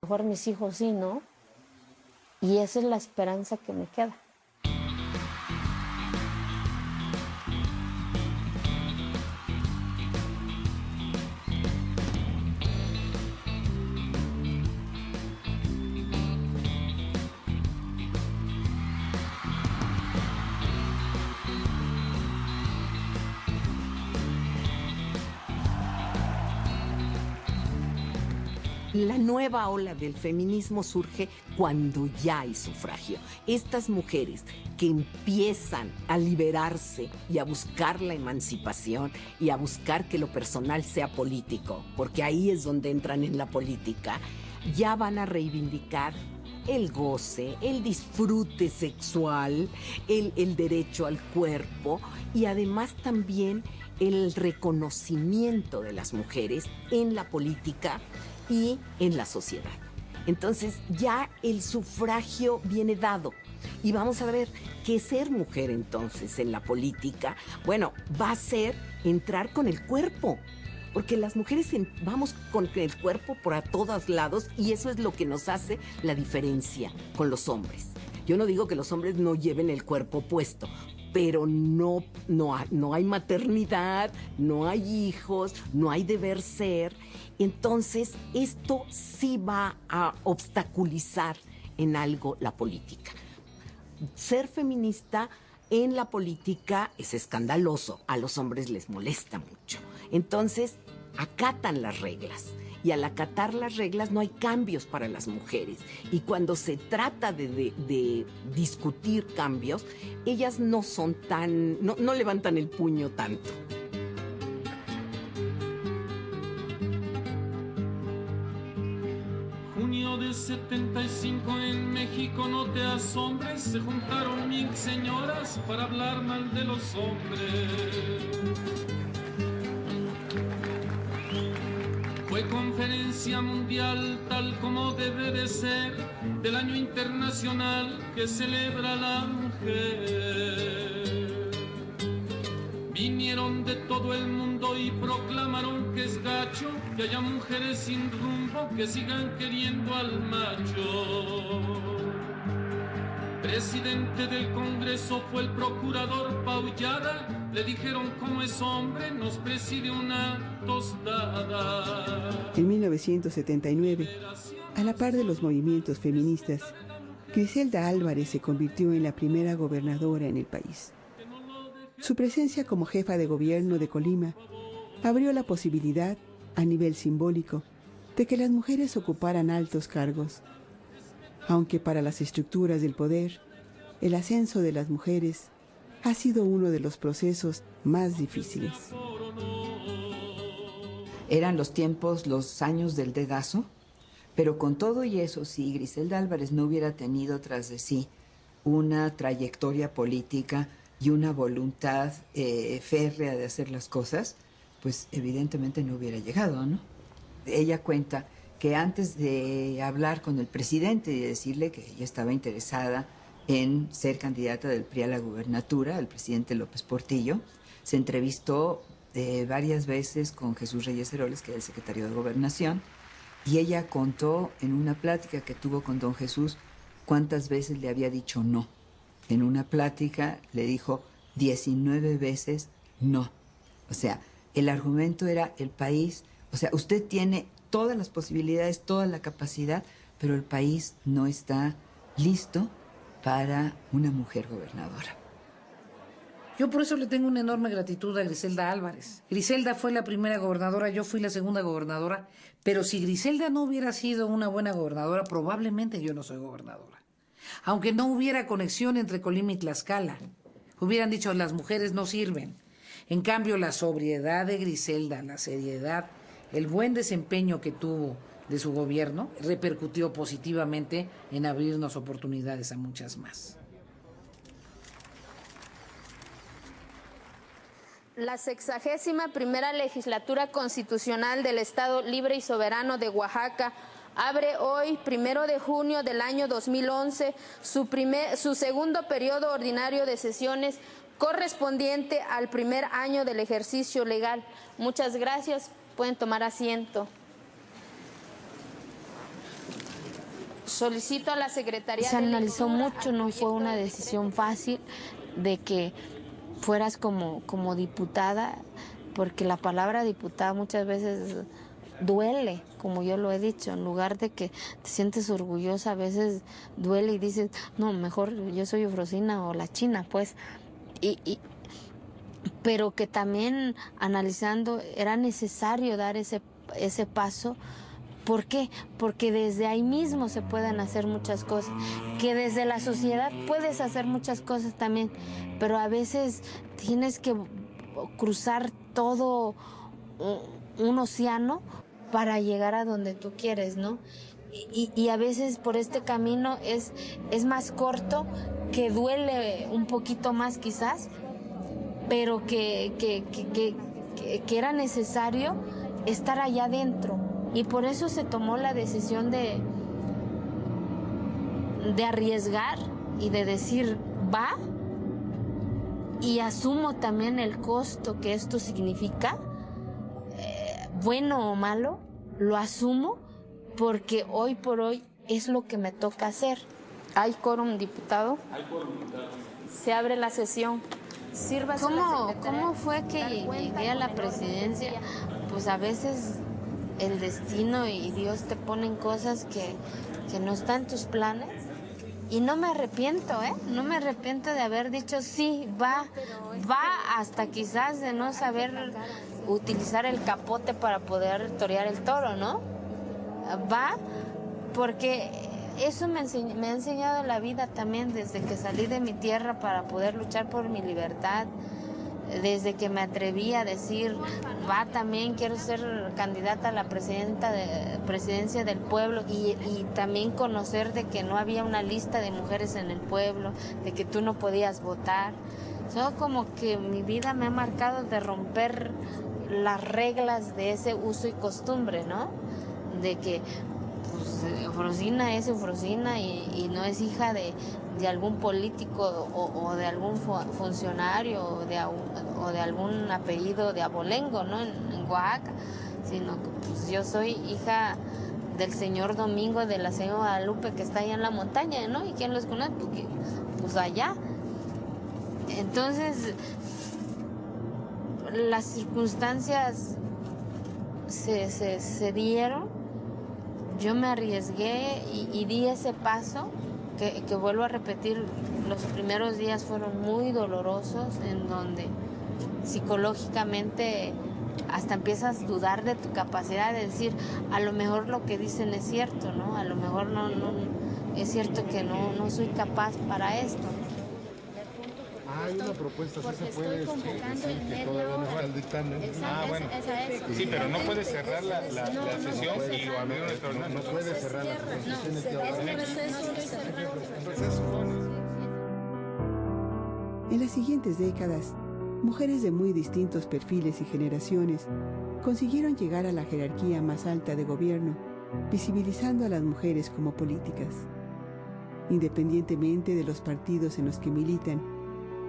mejor mis hijos sí, ¿no? Y esa es la esperanza que me queda. La nueva ola del feminismo surge cuando ya hay sufragio. Estas mujeres que empiezan a liberarse y a buscar la emancipación y a buscar que lo personal sea político, porque ahí es donde entran en la política, ya van a reivindicar el goce, el disfrute sexual, el derecho al cuerpo y además también el reconocimiento de las mujeres en la política y en la sociedad. Entonces ya el sufragio viene dado. Y vamos a ver que ser mujer entonces en la política, bueno, va a ser entrar con el cuerpo. Porque las mujeres vamos con el cuerpo por a todos lados y eso es lo que nos hace la diferencia con los hombres. Yo no digo que los hombres no lleven el cuerpo puesto, pero no hay maternidad, no hay hijos, no hay deber ser. Entonces, esto sí va a obstaculizar en algo la política. Ser feminista en la política es escandaloso, a los hombres les molesta mucho. Entonces, acatan las reglas. Y al acatar las reglas no hay cambios para las mujeres. Y cuando se trata de discutir cambios, ellas no son tan, no levantan el puño tanto. Junio de 75 en México, no te asombres, se juntaron 1000 señoras para hablar mal de los hombres. Fue conferencia mundial tal como debe de ser, del año internacional que celebra la mujer. Vinieron de todo el mundo y proclamaron que es gacho que haya mujeres sin rumbo que sigan queriendo al macho. Presidente del Congreso fue el procurador Paullada. Le dijeron cómo es hombre, nos preside una tostada. En 1979, a la par de los movimientos feministas, Griselda Álvarez se convirtió en la primera gobernadora en el país. Su presencia como jefa de gobierno de Colima abrió la posibilidad, a nivel simbólico, de que las mujeres ocuparan altos cargos. Aunque para las estructuras del poder, el ascenso de las mujeres ha sido uno de los procesos más difíciles. Eran los tiempos, los años del dedazo, pero con todo y eso, si Griselda Álvarez no hubiera tenido tras de sí una trayectoria política y una voluntad férrea de hacer las cosas, pues evidentemente no hubiera llegado, ¿no? Ella cuenta que antes de hablar con el presidente y decirle que ella estaba interesada en ser candidata del PRI a la gubernatura, el presidente López Portillo, se entrevistó varias veces con Jesús Reyes Heroles, que era el secretario de Gobernación, y ella contó en una plática que tuvo con don Jesús cuántas veces le había dicho no. En una plática le dijo 19 veces no. O sea, el argumento era el país, o sea, usted tiene todas las posibilidades, toda la capacidad, pero el país no está listo para una mujer gobernadora. Yo por eso le tengo una enorme gratitud a Griselda Álvarez. Griselda fue la primera gobernadora, yo fui la segunda gobernadora, pero si Griselda no hubiera sido una buena gobernadora, probablemente yo no soy gobernadora. Aunque no hubiera conexión entre Colima y Tlaxcala, hubieran dicho las mujeres no sirven. En cambio, la sobriedad de Griselda, la seriedad, el buen desempeño que tuvo de su gobierno repercutió positivamente en abrirnos oportunidades a muchas más. La 61ª Legislatura Constitucional del Estado Libre y Soberano de Oaxaca abre hoy, 1 de junio del año 2011, su segundo periodo ordinario de sesiones correspondiente al primer año del ejercicio legal. Muchas gracias. Pueden tomar asiento. Solicito a la Secretaría Se de analizó Lectura mucho, al no fue proyecto una de decisión decreto. fácil de que fueras como diputada, porque la palabra diputada muchas veces duele, como yo lo he dicho, en lugar de que te sientes orgullosa, a veces duele y dices, no, mejor yo soy Eufrosina o la China, pues, pero que también analizando era necesario dar ese paso. ¿Por qué? Porque desde ahí mismo se pueden hacer muchas cosas, que desde la sociedad puedes hacer muchas cosas también, pero a veces tienes que cruzar todo un océano para llegar a donde tú quieres, ¿no? Y a veces por este camino es más corto, que duele un poquito más quizás, pero que era necesario estar allá adentro. Y por eso se tomó la decisión de arriesgar y de decir, va, y asumo también el costo que esto significa, bueno o malo, lo asumo, porque hoy por hoy es lo que me toca hacer. ¿Hay quórum, diputado? Hay quórum, diputado. Se abre la sesión. ¿Cómo fue que llegué a la presidencia? Pues a veces el destino y Dios te ponen cosas que no están en tus planes. Y no me arrepiento, no me arrepiento de haber dicho sí, va, hasta quizás de no saber utilizar el capote para poder torear el toro, ¿no? Va, porque eso me ha enseñado la vida también, desde que salí de mi tierra para poder luchar por mi libertad, desde que me atreví a decir, va, también quiero ser candidata a la presidencia del pueblo, y también conocer de que no había una lista de mujeres en el pueblo, de que tú no podías votar. Yo como que mi vida me ha marcado de romper las reglas de ese uso y costumbre, ¿no? De que pues, Eufrosina es Eufrosina y no es hija de algún político o de algún funcionario o de algún apellido de abolengo, ¿no? En Oaxaca, sino que pues, yo soy hija del señor Domingo, de la señora Guadalupe, que está allá en la montaña, ¿no? ¿Y quién los conoce? Pues allá. Entonces, las circunstancias se dieron, yo me arriesgué y di ese paso, que vuelvo a repetir, los primeros días fueron muy dolorosos, en donde psicológicamente hasta empiezas a dudar de tu capacidad de decir, a lo mejor lo que dicen es cierto, ¿no? A lo mejor no es cierto que no soy capaz para esto. Hay una propuesta, sí se puede decir que todavía no está el dictamen. Bueno. Sí, pero no puede cerrar la sesión y abrir una extraordinaria. No puede cerrar la En las siguientes décadas, mujeres de muy distintos perfiles y generaciones consiguieron llegar a la jerarquía más alta de gobierno, visibilizando a las mujeres como políticas. Independientemente de los partidos en los que militan,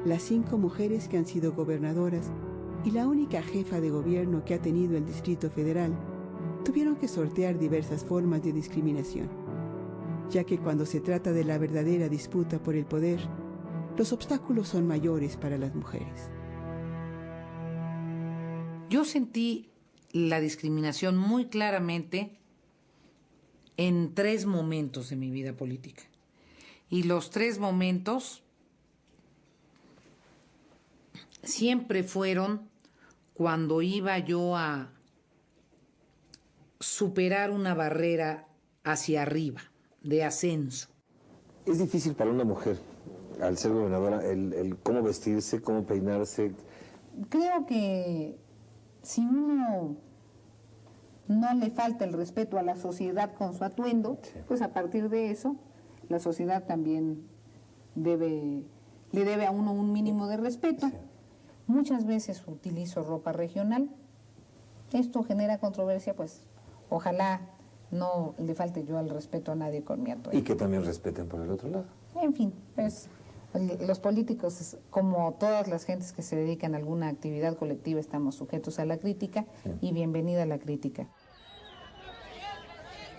las 5 mujeres que han sido gobernadoras y la única jefa de gobierno que ha tenido el Distrito Federal tuvieron que sortear diversas formas de discriminación, ya que cuando se trata de la verdadera disputa por el poder, los obstáculos son mayores para las mujeres. Yo sentí la discriminación muy claramente en 3 momentos de mi vida política. Y los 3 momentos siempre fueron cuando iba yo a superar una barrera hacia arriba, de ascenso. Es difícil para una mujer, al ser gobernadora, el cómo vestirse, cómo peinarse. Creo que si uno no le falta el respeto a la sociedad con su atuendo, sí, pues a partir de eso, la sociedad también le debe a uno un mínimo de respeto. Sí. Muchas veces utilizo ropa regional. Esto genera controversia, pues ojalá no le falte yo al respeto a nadie con mi atuendo. Y que también respeten por el otro lado. En fin, pues los políticos, como todas las gentes que se dedican a alguna actividad colectiva, estamos sujetos a la crítica, sí, y bienvenida a la crítica.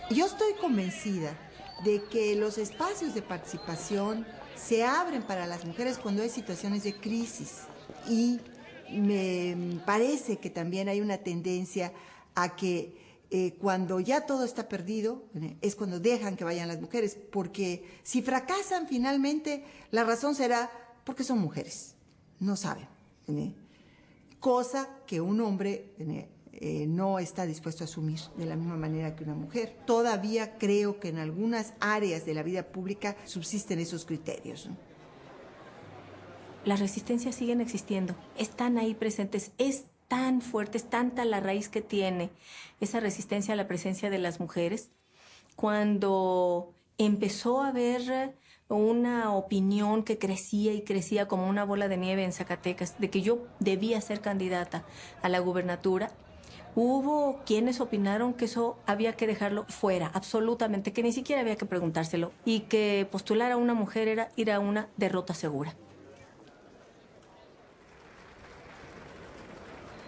Yo estoy convencida de que los espacios de participación se abren para las mujeres cuando hay situaciones de crisis. Y me parece que también hay una tendencia a que cuando ya todo está perdido, es cuando dejan que vayan las mujeres, porque si fracasan finalmente, la razón será porque son mujeres, no saben. Cosa que un hombre no está dispuesto a asumir de la misma manera que una mujer. Todavía creo que en algunas áreas de la vida pública subsisten esos criterios, ¿no? Las resistencias siguen existiendo, están ahí presentes, es tan fuerte, es tanta la raíz que tiene esa resistencia a la presencia de las mujeres. Cuando empezó a haber una opinión que crecía y crecía como una bola de nieve en Zacatecas, de que yo debía ser candidata a la gubernatura, hubo quienes opinaron que eso había que dejarlo fuera, absolutamente, que ni siquiera había que preguntárselo, y que postular a una mujer era ir a una derrota segura.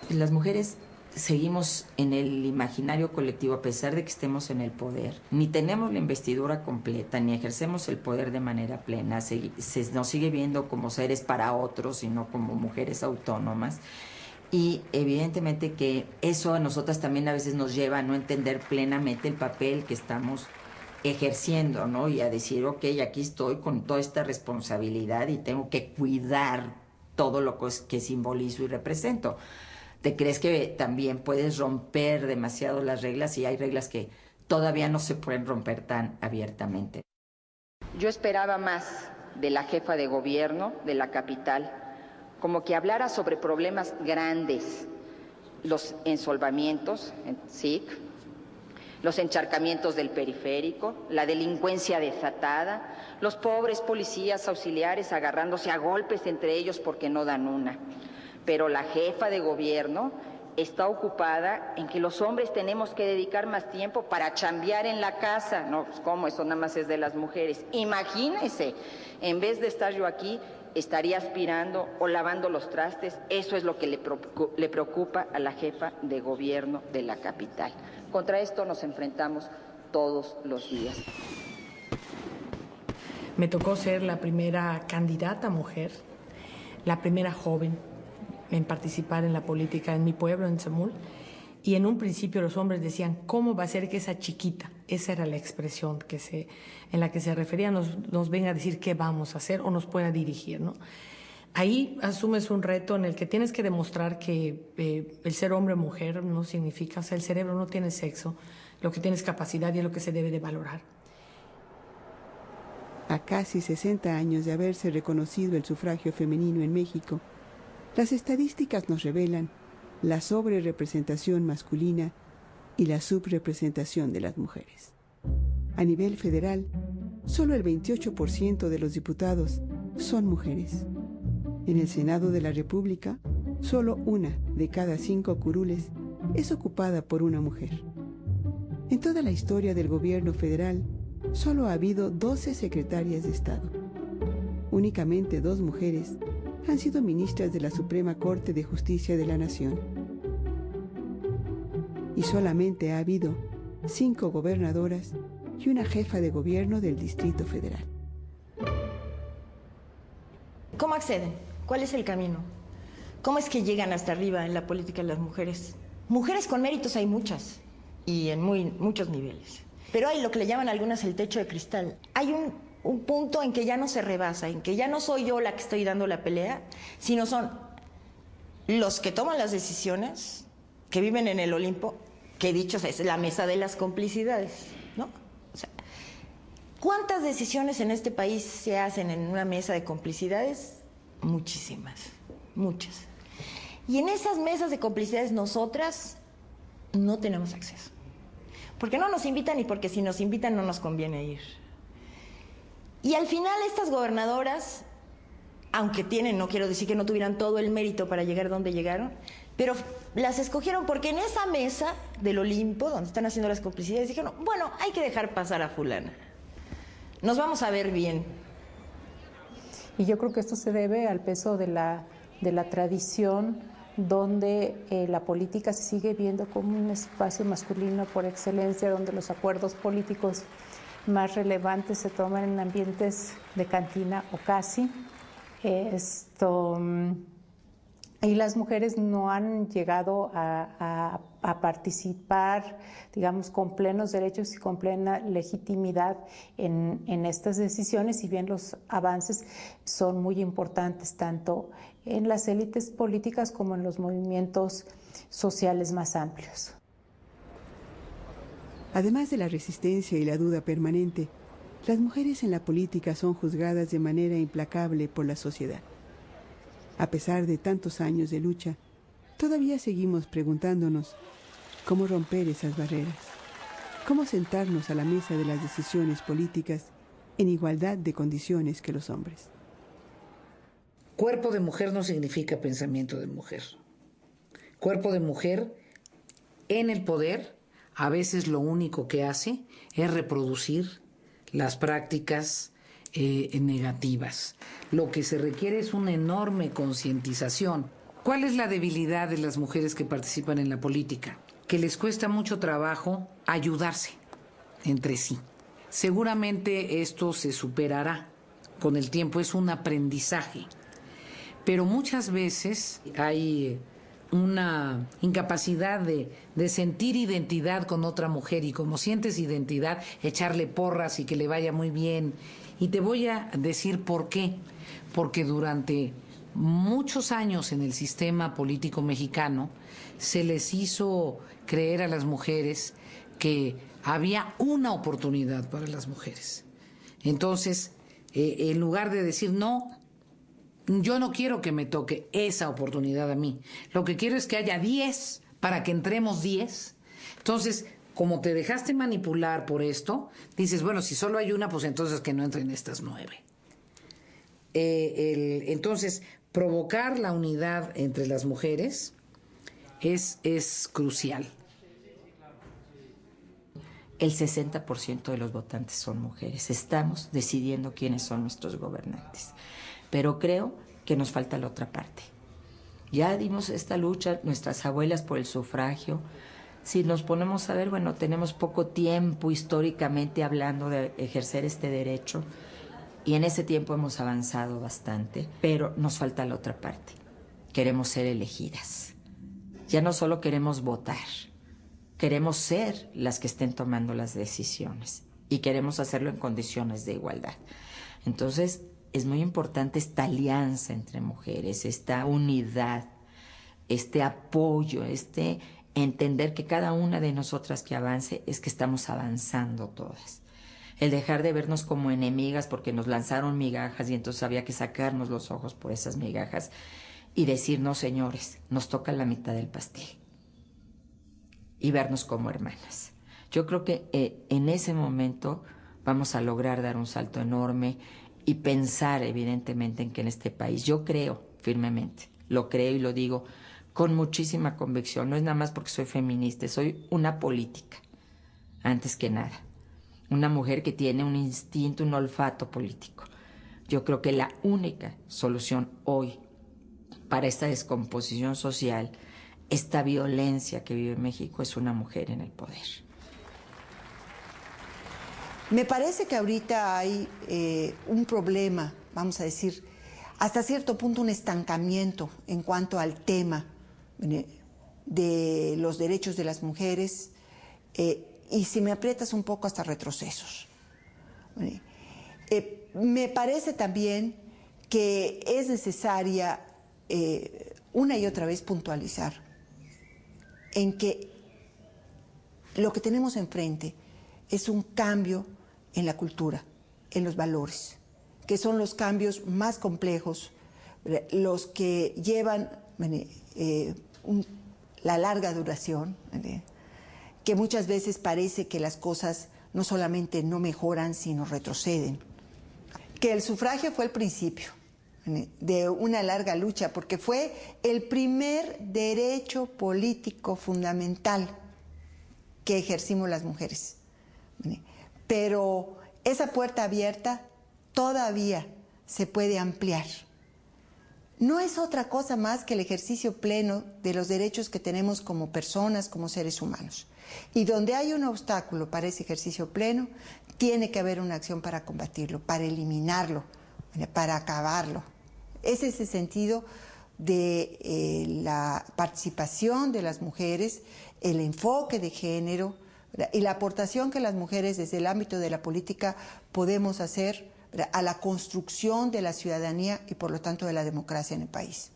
Las mujeres seguimos en el imaginario colectivo, a pesar de que estemos en el poder. Ni tenemos la investidura completa, ni ejercemos el poder de manera plena. Se nos sigue viendo como seres para otros y no como mujeres autónomas. Y evidentemente que eso a nosotras también a veces nos lleva a no entender plenamente el papel que estamos ejerciendo, ¿no? Y a decir, ok, aquí estoy con toda esta responsabilidad y tengo que cuidar todo lo que simbolizo y represento. ¿Te crees que también puedes romper demasiado las reglas y hay reglas que todavía no se pueden romper tan abiertamente? Yo esperaba más de la jefa de gobierno de la capital, como que hablara sobre problemas grandes, los ensolvamientos en SIC, los encharcamientos del periférico, la delincuencia desatada, los pobres policías auxiliares agarrándose a golpes entre ellos porque no dan una. Pero la jefa de gobierno está ocupada en que los hombres tenemos que dedicar más tiempo para chambear en la casa. No, pues ¿cómo? Eso nada más es de las mujeres. Imagínense, en vez de estar yo aquí, estaría aspirando o lavando los trastes. Eso es lo que le preocupa a la jefa de gobierno de la capital. Contra esto nos enfrentamos todos los días. Me tocó ser la primera candidata mujer, la primera joven en participar en la política en mi pueblo, en Tzamul, y en un principio los hombres decían, ¿cómo va a ser que esa chiquita, esa era la expresión en la que se refería, nos venga a decir qué vamos a hacer o nos pueda dirigir, ¿no? Ahí asumes un reto en el que tienes que demostrar que el ser hombre o mujer no significa, o sea, el cerebro no tiene sexo, lo que tiene es capacidad y es lo que se debe de valorar. A casi 60 años de haberse reconocido el sufragio femenino en México, las estadísticas nos revelan la sobrerepresentación masculina y la subrepresentación de las mujeres. A nivel federal, solo el 28% de los diputados son mujeres. En el Senado de la República, solo 1 de cada 5 curules es ocupada por una mujer. En toda la historia del gobierno federal, solo ha habido 12 secretarias de Estado. Únicamente 2 mujeres han sido ministras de la Suprema Corte de Justicia de la Nación. Y solamente ha habido 5 gobernadoras y una jefa de gobierno del Distrito Federal. ¿Cómo acceden? ¿Cuál es el camino? ¿Cómo es que llegan hasta arriba en la política las mujeres? Mujeres con méritos hay muchas y en muchos niveles. Pero hay lo que le llaman algunas el techo de cristal. Hay un punto en que ya no se rebasa, en que ya no soy yo la que estoy dando la pelea, sino son los que toman las decisiones, que viven en el Olimpo, que dicho sea, es la mesa de las complicidades, ¿no? O sea, ¿cuántas decisiones en este país se hacen en una mesa de complicidades? Muchísimas, muchas. Y en esas mesas de complicidades nosotras no tenemos acceso. Porque no nos invitan y porque si nos invitan no nos conviene ir. Y al final estas gobernadoras, aunque tienen, no quiero decir que no tuvieran todo el mérito para llegar donde llegaron, pero las escogieron porque en esa mesa del Olimpo, donde están haciendo las complicidades, dijeron, bueno, hay que dejar pasar a fulana. Nos vamos a ver bien. Y yo creo que esto se debe al peso de la tradición donde la política se sigue viendo como un espacio masculino por excelencia, donde los acuerdos políticos más relevantes se toman en ambientes de cantina o casi. Y las mujeres no han llegado a participar, digamos, con plenos derechos y con plena legitimidad en estas decisiones, si bien los avances son muy importantes tanto en las élites políticas como en los movimientos sociales más amplios. Además de la resistencia y la duda permanente, las mujeres en la política son juzgadas de manera implacable por la sociedad. A pesar de tantos años de lucha, todavía seguimos preguntándonos cómo romper esas barreras, cómo sentarnos a la mesa de las decisiones políticas en igualdad de condiciones que los hombres. Cuerpo de mujer no significa pensamiento de mujer. Cuerpo de mujer en el poder, a veces lo único que hace es reproducir las prácticas negativas. Lo que se requiere es una enorme concientización. ¿Cuál es la debilidad de las mujeres que participan en la política? Que les cuesta mucho trabajo ayudarse entre sí. Seguramente esto se superará con el tiempo, es un aprendizaje. Pero muchas veces hay una incapacidad de sentir identidad con otra mujer, y como sientes identidad, echarle porras y que le vaya muy bien. Y te voy a decir por qué. Porque durante muchos años en el sistema político mexicano se les hizo creer a las mujeres que había una oportunidad para las mujeres. Entonces, en lugar de decir no, yo no quiero que me toque esa oportunidad a mí. Lo que quiero es que haya 10 para que entremos 10. Entonces, como te dejaste manipular por esto, dices, bueno, si solo hay una, pues entonces que no entren estas 9. Entonces, provocar la unidad entre las mujeres es crucial. El 60% de los votantes son mujeres. Estamos decidiendo quiénes son nuestros gobernantes. Pero creo que nos falta la otra parte. Ya dimos esta lucha, nuestras abuelas, por el sufragio. Si nos ponemos a ver, bueno, tenemos poco tiempo históricamente hablando de ejercer este derecho, y en ese tiempo hemos avanzado bastante, pero nos falta la otra parte. Queremos ser elegidas. Ya no solo queremos votar, queremos ser las que estén tomando las decisiones, y queremos hacerlo en condiciones de igualdad. Entonces, es muy importante esta alianza entre mujeres, esta unidad, este apoyo, entender que cada una de nosotras que avance es que estamos avanzando todas. El dejar de vernos como enemigas porque nos lanzaron migajas y entonces había que sacarnos los ojos por esas migajas y decir, no, señores, nos toca la mitad del pastel. Y vernos como hermanas. Yo creo que en ese momento vamos a lograr dar un salto enorme y pensar evidentemente en que en este país, yo creo firmemente, lo creo y lo digo con muchísima convicción, no es nada más porque soy feminista, soy una política, antes que nada. Una mujer que tiene un instinto, un olfato político. Yo creo que la única solución hoy para esta descomposición social, esta violencia que vive México, es una mujer en el poder. Me parece que ahorita hay un problema, vamos a decir, hasta cierto punto un estancamiento en cuanto al tema de los derechos de las mujeres, y si me aprietas un poco hasta retrocesos. Me parece también que es necesaria una y otra vez puntualizar en que lo que tenemos enfrente es un cambio en la cultura, en los valores, que son los cambios más complejos, los que llevan la larga duración, que muchas veces parece que las cosas no solamente no mejoran, sino retroceden. Que el sufragio fue el principio de una larga lucha, porque fue el primer derecho político fundamental que ejercimos las mujeres. Pero esa puerta abierta todavía se puede ampliar. no es otra cosa más que el ejercicio pleno de los derechos que tenemos como personas, como seres humanos. Y donde hay un obstáculo para ese ejercicio pleno, tiene que haber una acción para combatirlo, para eliminarlo, para acabarlo. Es ese sentido de la participación de las mujeres, el enfoque de género y la aportación que las mujeres desde el ámbito de la política podemos hacer a la construcción de la ciudadanía y por lo tanto de la democracia en el país.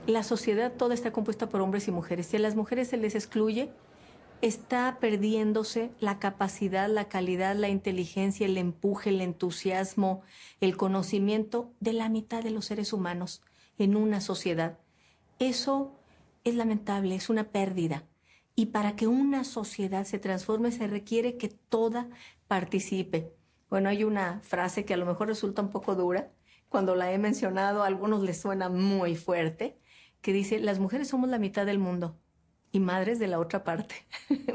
La sociedad toda está compuesta por hombres y mujeres. Si a las mujeres se les excluye, está perdiéndose la capacidad, la calidad, la inteligencia, el empuje, el entusiasmo, el conocimiento de la mitad de los seres humanos en una sociedad. Eso es lamentable, es una pérdida. Y para que una sociedad se transforme se requiere que toda participe. Bueno, hay una frase que a lo mejor resulta un poco dura. Cuando la he mencionado, a algunos les suena muy fuerte, que dice, las mujeres somos la mitad del mundo y madres de la otra parte.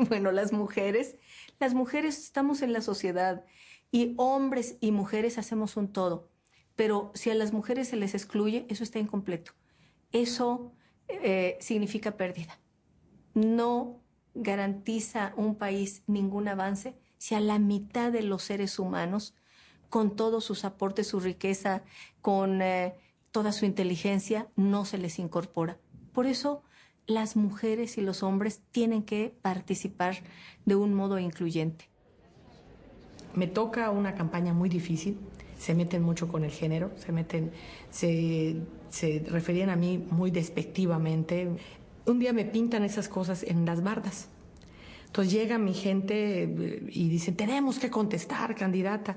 Bueno, las mujeres estamos en la sociedad y hombres y mujeres hacemos un todo. Pero si a las mujeres se les excluye, eso está incompleto. Eso significa pérdida. No garantiza un país ningún avance si a la mitad de los seres humanos, con todos sus aportes, su riqueza, con toda su inteligencia, no se les incorpora. Por eso las mujeres y los hombres tienen que participar de un modo incluyente. Me toca una campaña muy difícil, se meten mucho con el género, se referían a mí muy despectivamente. Un día me pintan esas cosas en las bardas. Entonces llega mi gente y dicen, tenemos que contestar, candidata.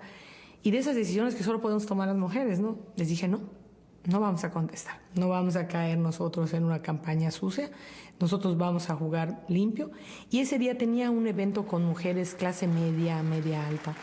Y de esas decisiones que solo podemos tomar las mujeres, ¿no? Les dije, no vamos a contestar. No vamos a caer nosotros en una campaña sucia. Nosotros vamos a jugar limpio. Y ese día tenía un evento con mujeres clase media, media alta.